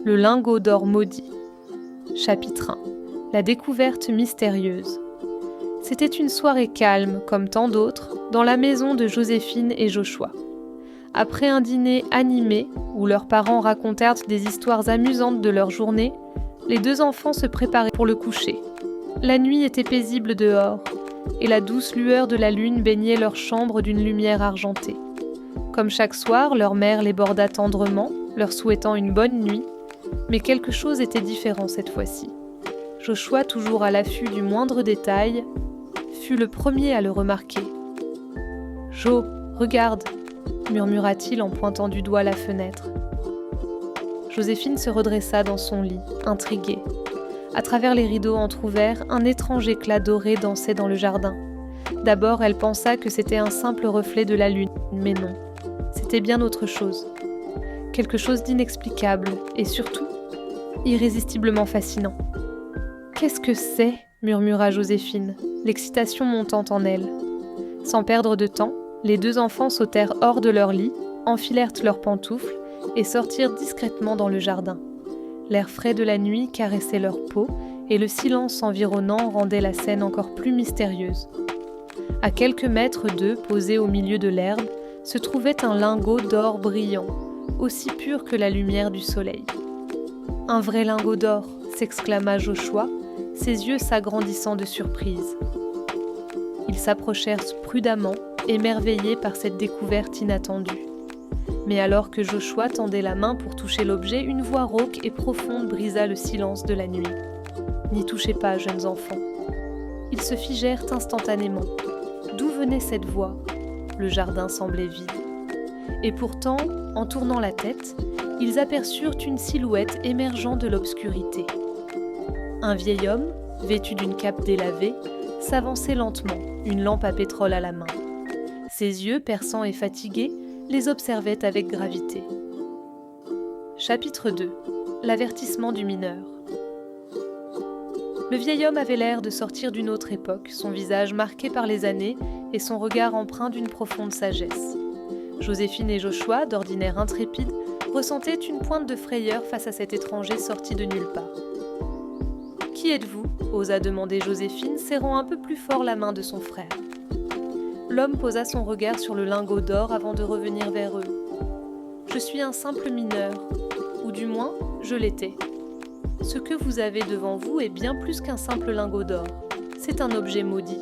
Le lingot d'or maudit. Chapitre 1. La découverte mystérieuse. C'était une soirée calme, comme tant d'autres, dans la maison de Joséphine et Joshua. Après un dîner animé, où leurs parents racontèrent des histoires amusantes de leur journée, les deux enfants se préparaient pour le coucher. La nuit était paisible dehors, et la douce lueur de la lune baignait leur chambre d'une lumière argentée. Comme chaque soir, leur mère les borda tendrement, leur souhaitant une bonne nuit, mais quelque chose était différent cette fois-ci. Joshua, toujours à l'affût du moindre détail, fut le premier à le remarquer. « Jo, regarde !» murmura-t-il en pointant du doigt la fenêtre. Joséphine se redressa dans son lit, intriguée. À travers les rideaux entr'ouverts, un étrange éclat doré dansait dans le jardin. D'abord, elle pensa que c'était un simple reflet de la lune, mais non. C'était bien autre chose. Quelque chose d'inexplicable et surtout, irrésistiblement fascinant. « Qu'est-ce que c'est ?» murmura Joséphine, l'excitation montant en elle. Sans perdre de temps, les deux enfants sautèrent hors de leur lit, enfilèrent leurs pantoufles et sortirent discrètement dans le jardin. L'air frais de la nuit caressait leur peau et le silence environnant rendait la scène encore plus mystérieuse. À quelques mètres d'eux, posé au milieu de l'herbe, se trouvait un lingot d'or brillant, aussi pur que la lumière du soleil. « Un vrai lingot d'or !» s'exclama Joshua, ses yeux s'agrandissant de surprise. Ils s'approchèrent prudemment, émerveillés par cette découverte inattendue. Mais alors que Joshua tendait la main pour toucher l'objet, une voix rauque et profonde brisa le silence de la nuit. « N'y touchez pas, jeunes enfants. » Ils se figèrent instantanément. D'où venait cette voix ? Le jardin semblait vide. Et pourtant, en tournant la tête, ils aperçurent une silhouette émergeant de l'obscurité. Un vieil homme, vêtu d'une cape délavée, s'avançait lentement, une lampe à pétrole à la main. Ses yeux, perçants et fatigués, les observaient avec gravité. Chapitre 2. L'avertissement du mineur. Le vieil homme avait l'air de sortir d'une autre époque, son visage marqué par les années et son regard empreint d'une profonde sagesse. Joséphine et Joshua, d'ordinaire intrépides, ressentaient une pointe de frayeur face à cet étranger sorti de nulle part. « Qui êtes-vous » osa demander Joséphine, serrant un peu plus fort la main de son frère. L'homme posa son regard sur le lingot d'or avant de revenir vers eux. « Je suis un simple mineur, ou du moins, je l'étais. Ce que vous avez devant vous est bien plus qu'un simple lingot d'or. C'est un objet maudit. »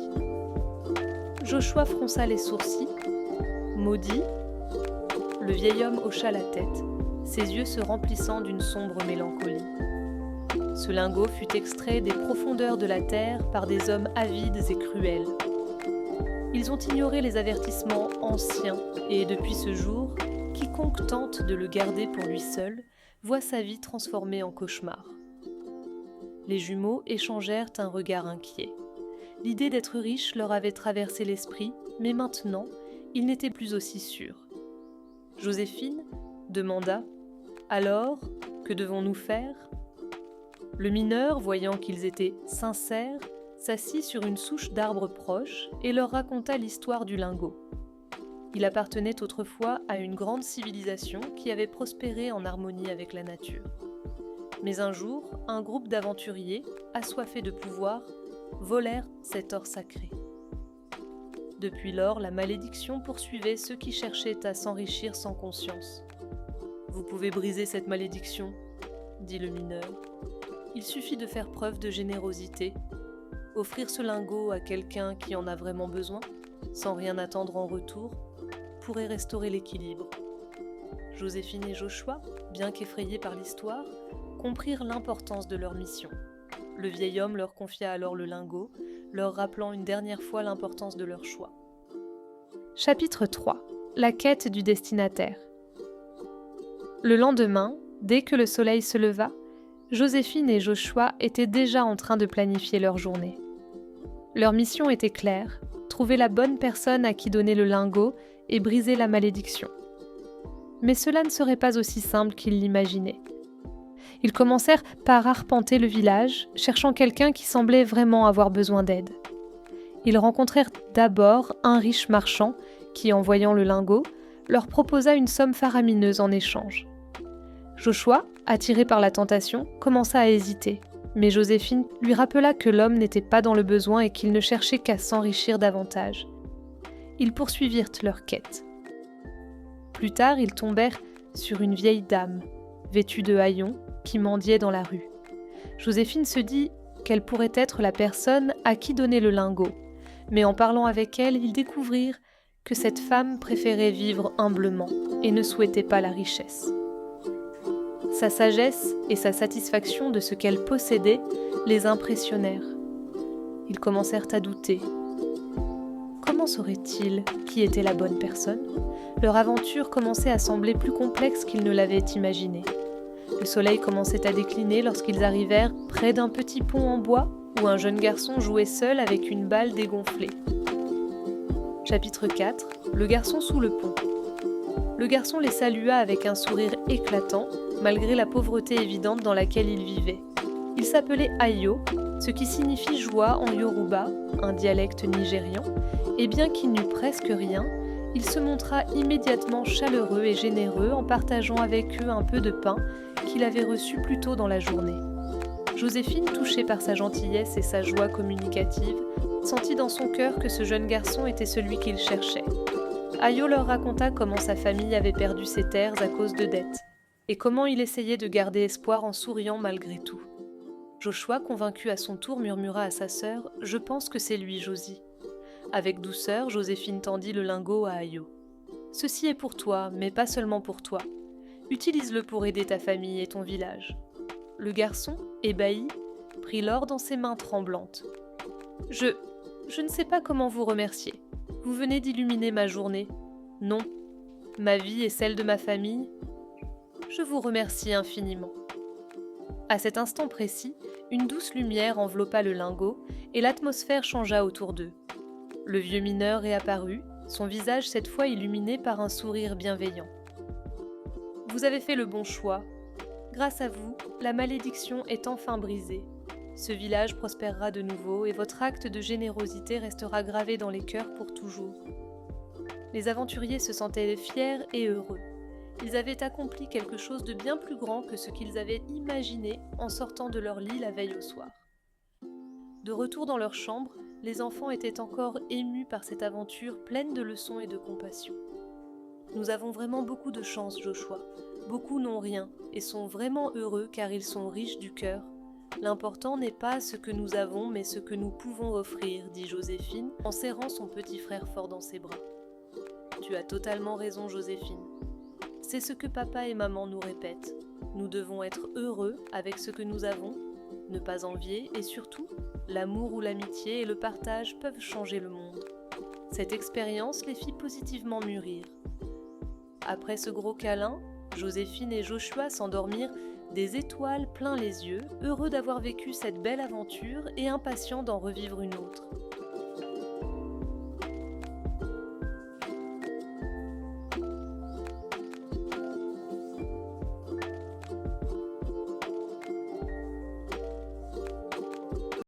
Joshua fronça les sourcils. « Maudit ?» Le vieil homme hocha la tête, ses yeux se remplissant d'une sombre mélancolie. Ce lingot fut extrait des profondeurs de la terre par des hommes avides et cruels. Ils ont ignoré les avertissements anciens et depuis ce jour, quiconque tente de le garder pour lui seul voit sa vie transformée en cauchemar. Les jumeaux échangèrent un regard inquiet. L'idée d'être riche leur avait traversé l'esprit, mais maintenant, ils n'étaient plus aussi sûrs. Joséphine demanda « Alors, que devons-nous faire ?» Le mineur, voyant qu'ils étaient sincères, s'assit sur une souche d'arbre proche et leur raconta l'histoire du lingot. Il appartenait autrefois à une grande civilisation qui avait prospéré en harmonie avec la nature. Mais un jour, un groupe d'aventuriers, assoiffés de pouvoir, volèrent cet or sacré. Depuis lors, la malédiction poursuivait ceux qui cherchaient à s'enrichir sans conscience. « Vous pouvez briser cette malédiction, » dit le mineur. « Il suffit de faire preuve de générosité, offrir ce lingot à quelqu'un qui en a vraiment besoin, sans rien attendre en retour, pourrait restaurer l'équilibre. » Joséphine et Joshua, bien qu'effrayés par l'histoire, comprirent l'importance de leur mission. Le vieil homme leur confia alors le lingot, leur rappelant une dernière fois l'importance de leur choix. Chapitre 3. La quête du destinataire. Le lendemain, dès que le soleil se leva, Joséphine et Joshua étaient déjà en train de planifier leur journée. Leur mission était claire, trouver la bonne personne à qui donner le lingot et briser la malédiction. Mais cela ne serait pas aussi simple qu'ils l'imaginaient. Ils commencèrent par arpenter le village, cherchant quelqu'un qui semblait vraiment avoir besoin d'aide. Ils rencontrèrent d'abord un riche marchand qui, en voyant le lingot, leur proposa une somme faramineuse en échange. Joshua, attiré par la tentation, commença à hésiter, mais Joséphine lui rappela que l'homme n'était pas dans le besoin et qu'il ne cherchait qu'à s'enrichir davantage. Ils poursuivirent leur quête. Plus tard, ils tombèrent sur une vieille dame, vêtue de haillons, qui mendiait dans la rue. Joséphine se dit qu'elle pourrait être la personne à qui donner le lingot, mais en parlant avec elle, ils découvrirent que cette femme préférait vivre humblement et ne souhaitait pas la richesse. Sa sagesse et sa satisfaction de ce qu'elle possédait les impressionnèrent. Ils commencèrent à douter. Comment sauraient-ils qui était la bonne personne ? Leur aventure commençait à sembler plus complexe qu'ils ne l'avaient imaginé. Le soleil commençait à décliner lorsqu'ils arrivèrent près d'un petit pont en bois où un jeune garçon jouait seul avec une balle dégonflée. Chapitre 4 : Le garçon sous le pont. Le garçon les salua avec un sourire éclatant, malgré la pauvreté évidente dans laquelle il vivait. Il s'appelait Ayo, ce qui signifie joie en Yoruba, un dialecte nigérian, et bien qu'il n'eût presque rien, il se montra immédiatement chaleureux et généreux en partageant avec eux un peu de pain qu'il avait reçu plus tôt dans la journée. Joséphine, touchée par sa gentillesse et sa joie communicative, sentit dans son cœur que ce jeune garçon était celui qu'il cherchait. Ayo leur raconta comment sa famille avait perdu ses terres à cause de dettes, et comment il essayait de garder espoir en souriant malgré tout. Joshua, convaincu à son tour, murmura à sa sœur « Je pense que c'est lui, Josie ». Avec douceur, Joséphine tendit le lingot à Ayo. « Ceci est pour toi, mais pas seulement pour toi. Utilise-le pour aider ta famille et ton village. » Le garçon, ébahi, prit l'or dans ses mains tremblantes. « Je ne sais pas comment vous remercier. Vous venez d'illuminer ma journée. Non, ma vie et celle de ma famille. Je vous remercie infiniment. » À cet instant précis, une douce lumière enveloppa le lingot et l'atmosphère changea autour d'eux. Le vieux mineur réapparut, son visage cette fois illuminé par un sourire bienveillant. « Vous avez fait le bon choix. Grâce à vous, la malédiction est enfin brisée. Ce village prospérera de nouveau et votre acte de générosité restera gravé dans les cœurs pour toujours. » Les aventuriers se sentaient fiers et heureux. Ils avaient accompli quelque chose de bien plus grand que ce qu'ils avaient imaginé en sortant de leur lit la veille au soir. De retour dans leur chambre, les enfants étaient encore émus par cette aventure pleine de leçons et de compassion. « Nous avons vraiment beaucoup de chance, Joshua. Beaucoup n'ont rien et sont vraiment heureux car ils sont riches du cœur. L'important n'est pas ce que nous avons, mais ce que nous pouvons offrir, dit Joséphine en serrant son petit frère fort dans ses bras. Tu as totalement raison, Joséphine. C'est ce que papa et maman nous répètent. Nous devons être heureux avec ce que nous avons, ne pas envier et surtout, l'amour ou l'amitié et le partage peuvent changer le monde. Cette expérience les fit positivement mûrir. Après ce gros câlin, Joséphine et Joshua s'endormirent des étoiles plein les yeux, heureux d'avoir vécu cette belle aventure et impatients d'en revivre une autre.